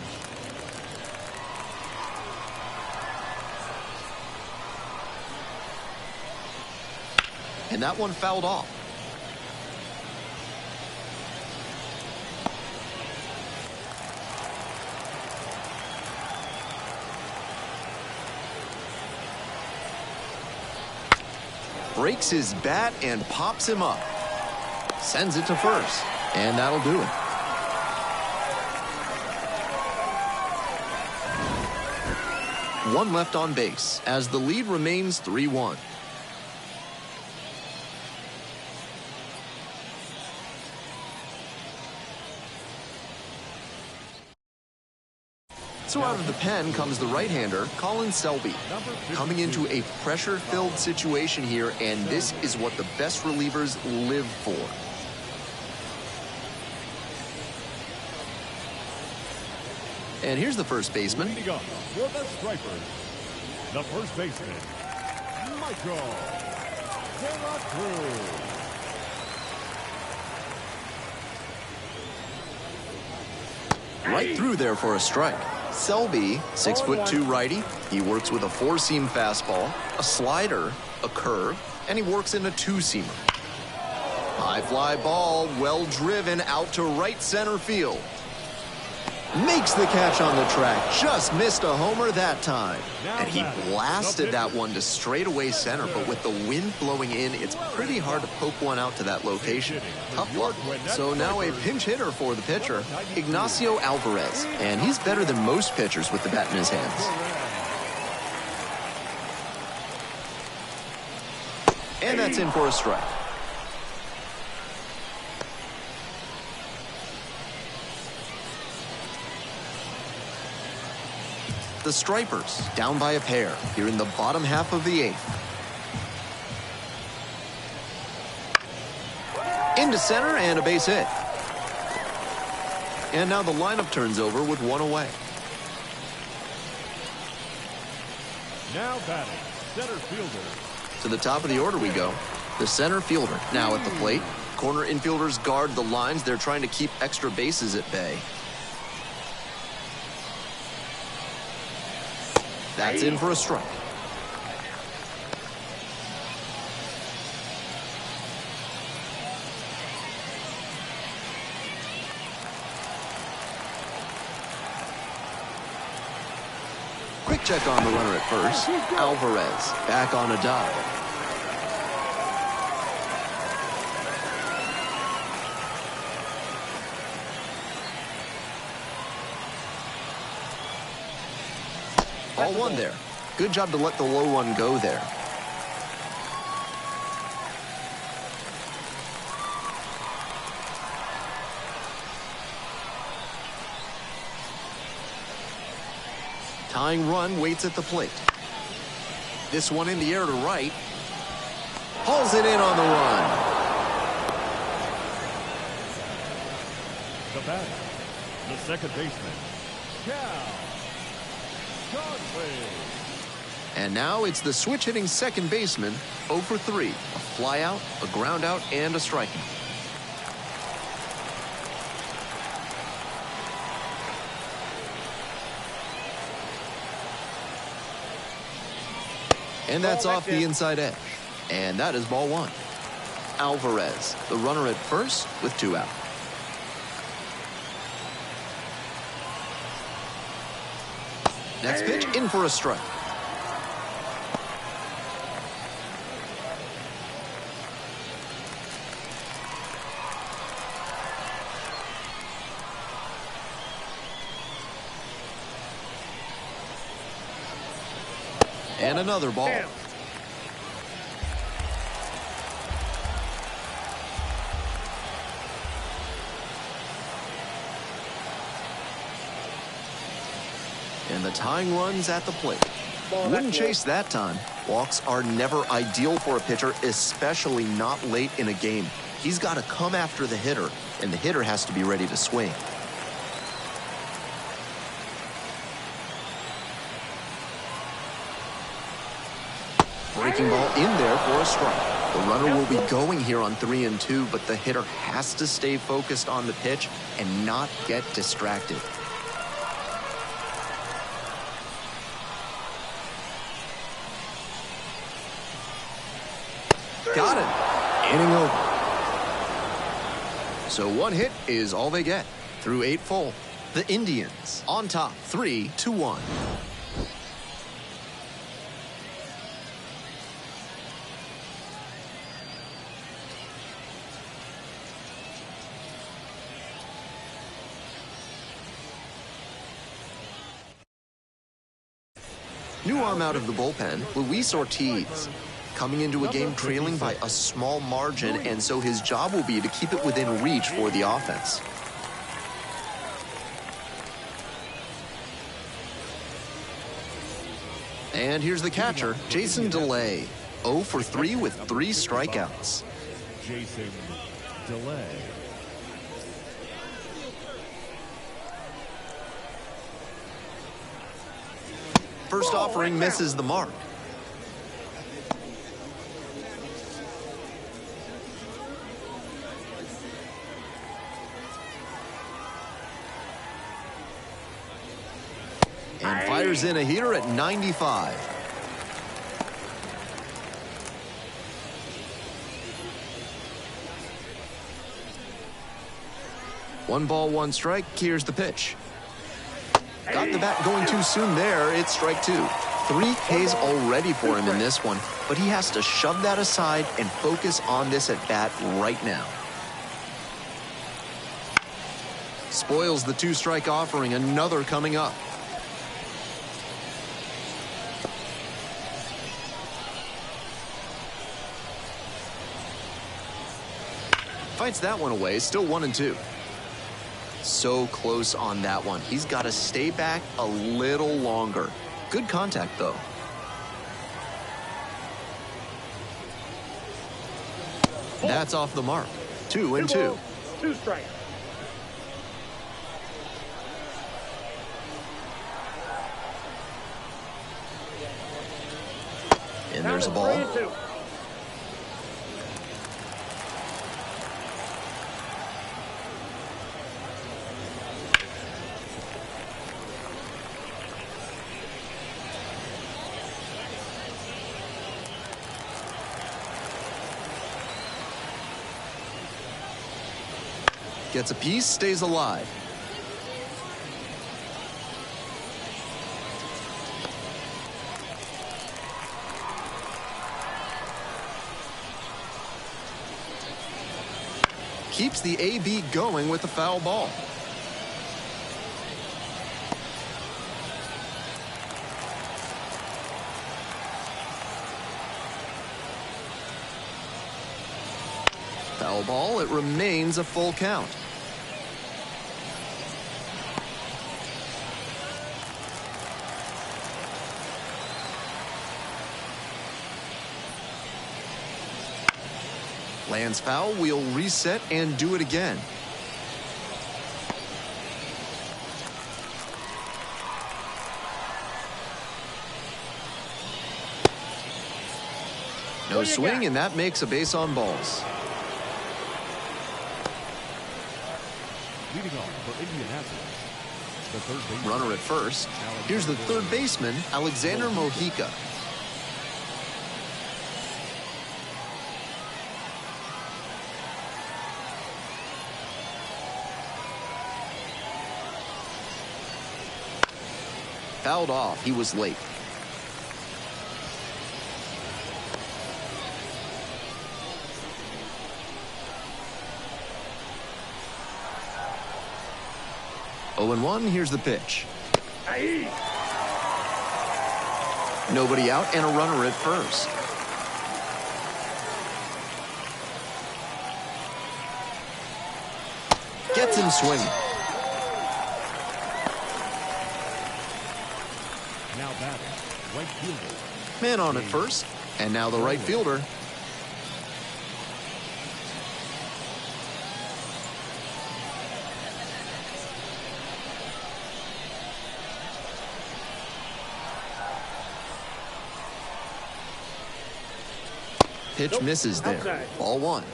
And that one fouled off. Breaks his bat and pops him up. Sends it to first. And that'll do it. One left on base as the lead remains 3-1. So out of the pen comes the right-hander, Colin Selby. Coming into a pressure-filled situation here, and this is what the best relievers live for. And here's the first baseman. Leading up for the Stripers, the first baseman, Michael De La Cruz. Right through there for a strike. Selby, 6'2" righty. He works with a four-seam fastball, a slider, a curve, and he works in a two-seamer. High fly ball, well driven out to right center field. Makes the catch on the track. Just missed a homer that time. And he blasted that one to straightaway center, but with the wind blowing in, it's pretty hard to poke one out to that location. Tough luck. So now a pinch hitter for the pitcher, Ignacio Alvarez. And he's better than most pitchers with the bat in his hands. And that's in for a strike. The Stripers down by a pair here in the bottom half of the eighth. Into center and a base hit. And now the lineup turns over with one away. Now batting, center fielder. To the top of the order we go. The center fielder now at the plate. Corner infielders guard the lines. They're trying to keep extra bases at bay. That's in for a strike. Quick check on the runner at first. Alvarez back on a dive. Ball one there. Good job to let the low one go there. Tying run waits at the plate. This one in the air to right. Hauls it in on the run. The batter, the second baseman, Cal. And now it's the switch-hitting second baseman, 0 for 3. A flyout, a groundout, and a strikeout. And that's off the inside edge. And that is ball one. Alvarez, the runner at first with 2 out. Next pitch, in for a strike. And another ball. Damn. And the tying run's at the plate. Wouldn't chase that time. Walks are never ideal for a pitcher, especially not late in a game. He's got to come after the hitter, and the hitter has to be ready to swing. Breaking ball in there for a strike. The runner will be going here on 3 and 2, but the hitter has to stay focused on the pitch and not get distracted. Got it. Inning over. So one hit is all they get. Through 8 full, the Indians on top 3-1. New arm out of the bullpen, Luis Ortiz. Coming into a game trailing by a small margin, and so his job will be to keep it within reach for the offense. And here's the catcher, Jason DeLay. 0 for 3 with 3 strikeouts. Jason DeLay. First offering misses the mark. And fires in a heater at 95. One ball, one strike. Here's the pitch. Got the bat going too soon there. It's strike 2. 3 Ks already for him in this one, but he has to shove that aside and focus on this at bat right now. Spoils the 2-strike offering. Another coming up. Fights that one away. Still 1-2. So close on that one. He's got to stay back a little longer. Good contact, though. That's off the mark. 2-2. 2 strikes. And there's a ball. 3-2. Gets a piece, stays alive. Keeps the AB going with the foul ball. Foul ball, it remains a full count. Lands foul, we'll reset and do it again. No swing, and that makes a base on balls. Leading off for Indianapolis, the third baseman. Runner at first. Here's the third baseman, Alexander Mojica. Fouled off. He was late. Oh, and 1. Here's the pitch. Nobody out and a runner at first. Gets him swinging. Now batting, right fielder. Man on at first, and now the right fielder. Pitch misses there. Ball 1.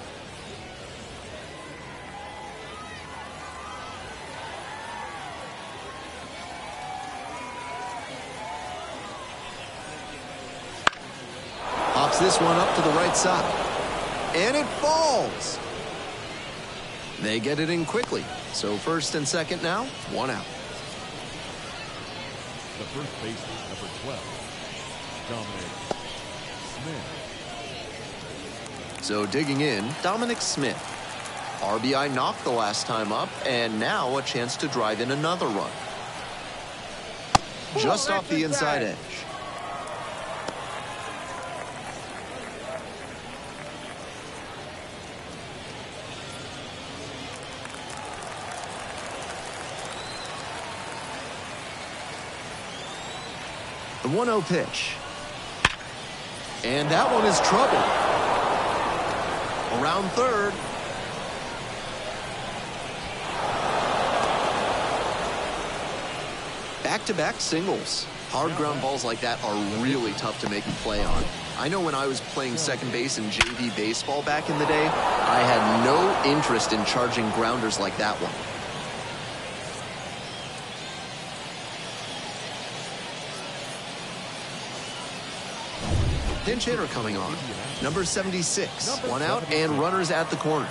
Takes this one up to the right side. And it falls. They get it in quickly. So first and second now, 1 out. The first baseman, number 12, Dominic Smith. So digging in, Dominic Smith. RBI knocked the last time up, and now a chance to drive in another run. Just off the inside edge. The 1-0 pitch. And that one is trouble. Around third. Back-to-back singles. Hard ground balls like that are really tough to make a play on. I know when I was playing second base in JV baseball back in the day, I had no interest in charging grounders like that one. Pinch hitter coming on. Number 76. 1 out and runners at the corners.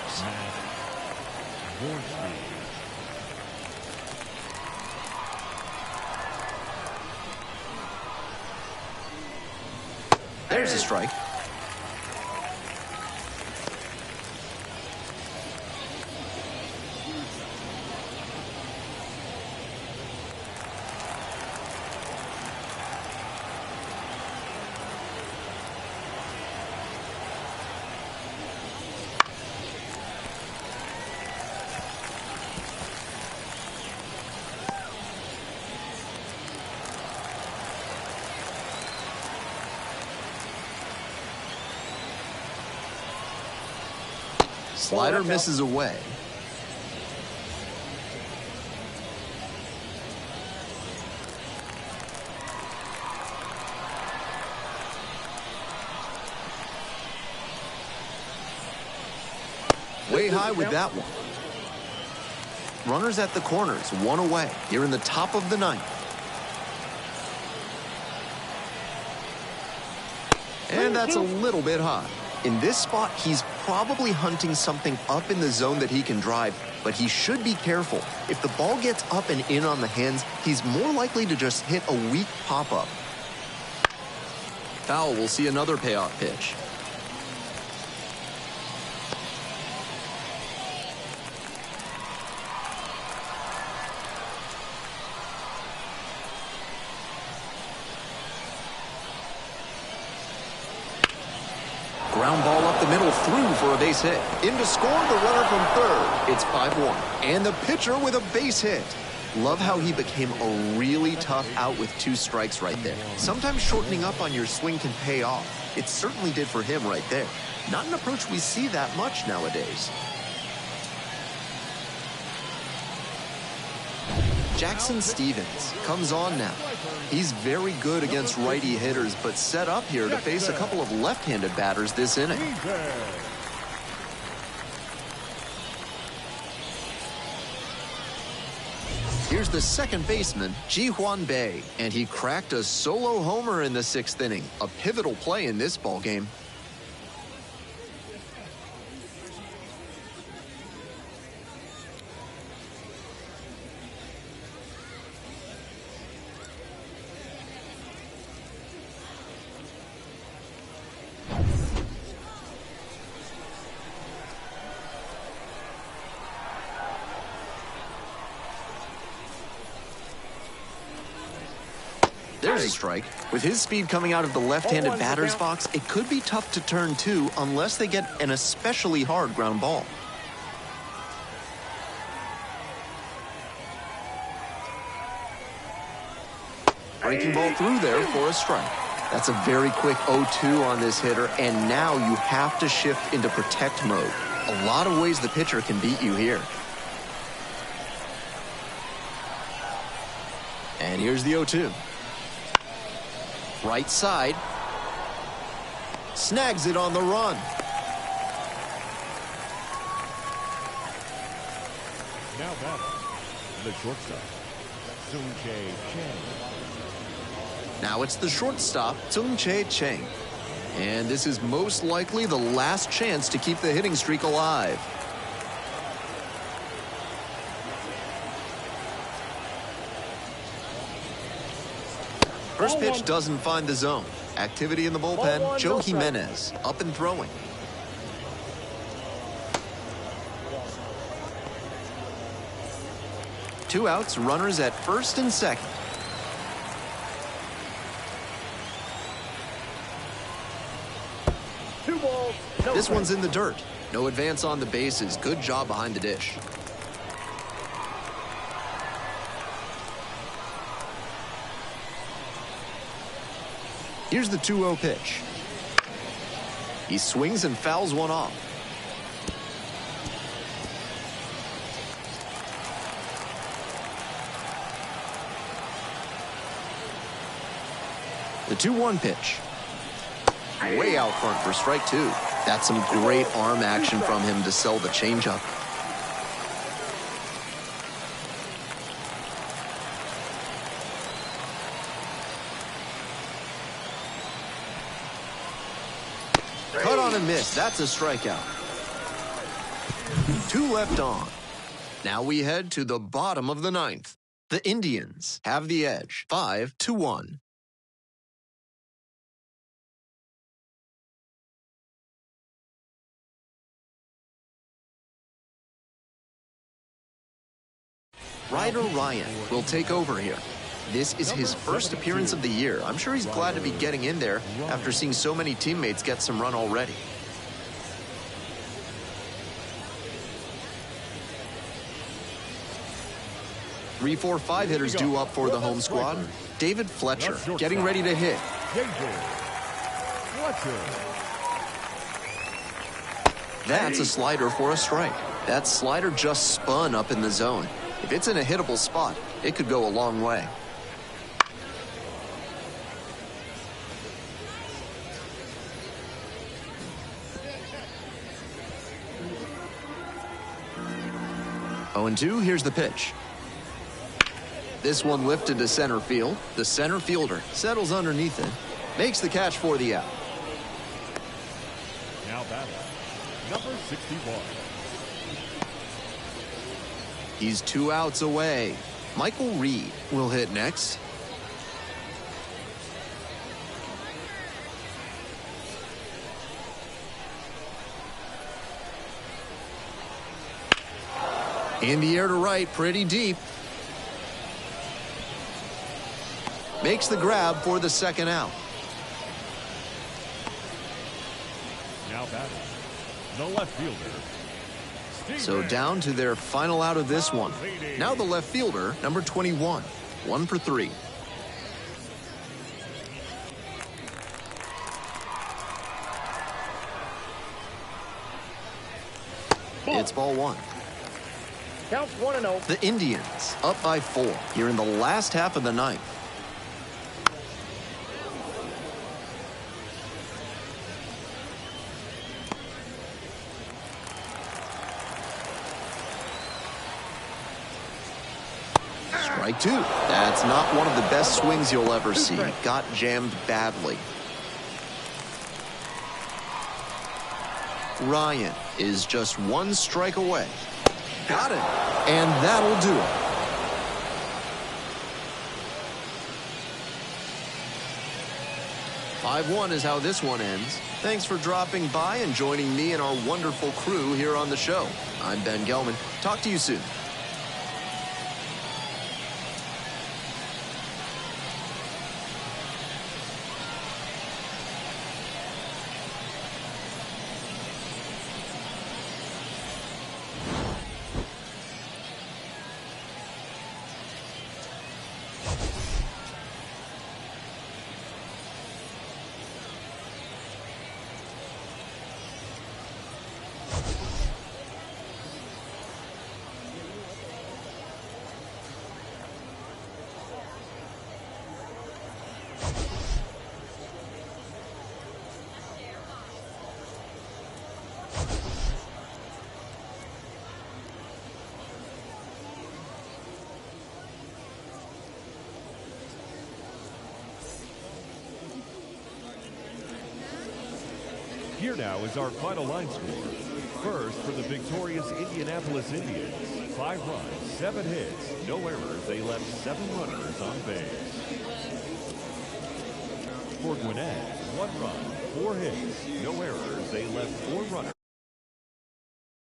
There's a strike. Slider misses away. Way high with that one. Runners at the corners, 1 away, here in the top of the 9th. And that's a little bit high. In this spot, he's probably hunting something up in the zone that he can drive, but he should be careful. If the ball gets up and in on the hands, he's more likely to just hit a weak pop-up. Foul will see another payoff pitch. Ground ball up the middle, through for a base hit. In to score, the runner from third. It's 5-1. And the pitcher with a base hit. Love how he became a really tough out with 2 strikes right there. Sometimes shortening up on your swing can pay off. It certainly did for him right there. Not an approach we see that much nowadays. Jackson Stevens comes on now. He's very good against righty hitters, but set up here to face a couple of left-handed batters this inning. Here's the second baseman, Ji-Hwan Bae, and he cracked a solo homer in the 6th inning, a pivotal play in this ballgame. There's a strike. With his speed coming out of the left-handed batter's box, it could be tough to turn too unless they get an especially hard ground ball. Breaking ball through there for a strike. That's a very quick 0-2 on this hitter, and now you have to shift into protect mode. A lot of ways the pitcher can beat you here. And here's the 0-2. Right side. Snags it on the run. Now batting, the shortstop, Sung-Chae Chang. Now it's the shortstop, Sung-Chae Chang. And this is most likely the last chance to keep the hitting streak alive. First pitch doesn't find the zone. Activity in the bullpen, Joe Jimenez up and throwing. Two outs, runners at first and second. Two balls, no This one's strikes. in the dirt. No advance on the bases. Good job behind the dish. Here's the 2-0 pitch. He swings and fouls one off. The 2-1 pitch. Way out front for strike two. That's some great arm action from him to sell the changeup. Cut on a miss. That's a strikeout. Two left on. Now we head to the bottom of the ninth. The Indians have the edge, 5-1. Ryder Ryan will take over here. This is his first appearance of the year. I'm sure he's glad to be getting in there after seeing so many teammates get some run already. Three, four, five hitters due up for the home squad. David Fletcher getting ready to hit. That's a slider for a strike. That slider just spun up in the zone. If it's in a hittable spot, it could go a long way. Oh, and 2, here's the pitch. This one lifted to center field. The center fielder settles underneath it, makes the catch for the out. Now batting, number 61. He's 2 outs away. Michael Reed will hit next. In the air to right, pretty deep. Makes the grab for the second out. Now batting, the left fielder. So down to their final out of this one. Now the left fielder, number 21. 1 for 3. It's ball 1. Counts 1-0. The Indians up by 4 here in the last half of the ninth. Strike 2. That's not one of the best swings you'll ever see. Got jammed badly. Ryan is just 1 strike away. Got it. And that'll do it. "5-1 is how this one ends. Thanks for dropping by and joining me and our wonderful crew here on the show. I'm Ben Gelman. Talk to you soon. Here now is our final line score. First, for the victorious Indianapolis Indians, 5 runs, 7 hits, no errors. They left 7 runners on base. For Gwinnett, 1 run, 4 hits, no errors. They left 4 runners.